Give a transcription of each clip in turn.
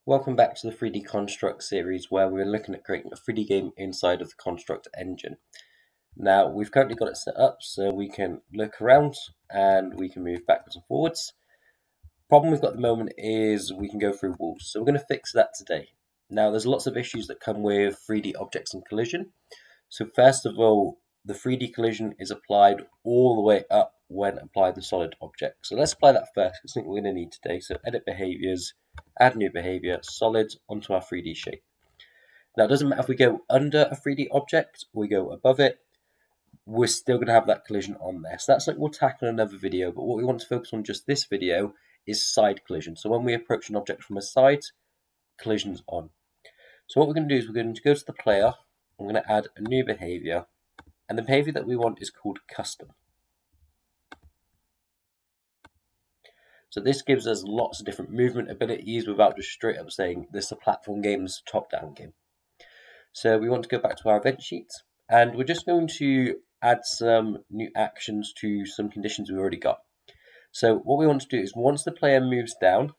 Welcome back to the 3D Construct series where we're looking at creating a 3D game inside of the Construct engine. Now we've currently got it set up so we can look around and we can move backwards and forwards. Problem we've got at the moment is we can go through walls, so we're going to fix that today. Now there's lots of issues that come with 3D objects and collision. So first of all, the 3D collision is applied all the way up when applied the solid object. So let's apply that first, because I think we're going to need today. So edit behaviors, add new behavior, solid onto our 3D shape. Now it doesn't matter if we go under a 3D object or we go above it, we're still going to have that collision on there. So that's like we'll tackle in another video, but what we want to focus on just this video is side collision. So when we approach an object from a side, collision's on. So what we're going to do is we're going to go to the player, I'm going to add a new behavior, and the behavior that we want is called custom. So this gives us lots of different movement abilities without just straight up saying this is a platform game, this is a top-down game. So we want to go back to our event sheet, and we're just going to add some new actions to some conditions we've already got. So what we want to do is once the player moves down,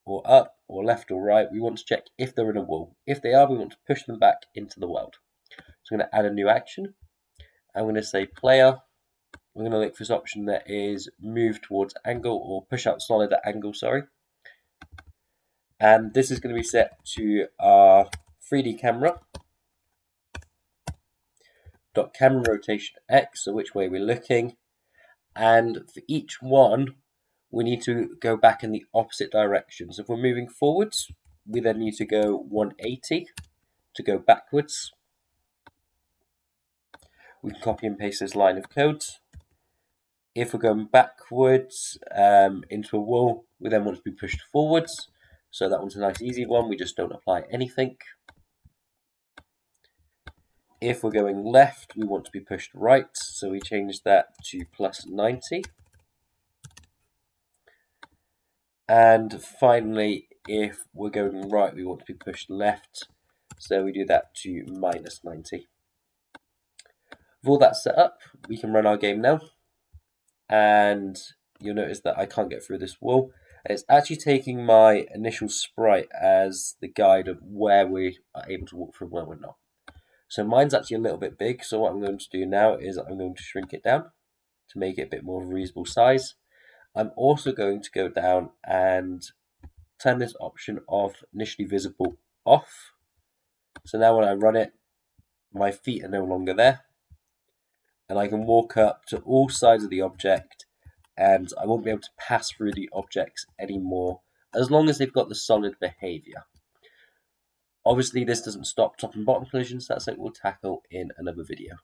or up, or left or right, we want to check if they're in a wall. If they are, we want to push them back into the world. So I'm going to add a new action. I'm going to say player. We're going to look for this option that is move towards angle or push out solid at angle, sorry. And this is going to be set to our 3D camera. Dot camera rotation X, so which way we're looking. And for each one, we need to go back in the opposite direction. So if we're moving forwards, we then need to go 180 to go backwards. We can copy and paste this line of code. If we're going backwards into a wall, we then want to be pushed forwards. So that one's a nice easy one, we just don't apply anything. If we're going left, we want to be pushed right, so we change that to plus 90. And finally, if we're going right, we want to be pushed left, so we do that to minus 90. With all that set up, we can run our game now. And you'll notice that I can't get through this wall. It's actually taking my initial sprite as the guide of where we are able to walk through and where we're not. So mine's actually a little bit big, so what I'm going to do now is I'm going to shrink it down to make it a bit more of a reasonable size. I'm also going to go down and turn this option of initially visible off. So now when I run it, my feet are no longer there. And I can walk up to all sides of the object and I won't be able to pass through the objects anymore as long as they've got the solid behavior. Obviously, this doesn't stop top and bottom collisions. That's something we'll tackle in another video.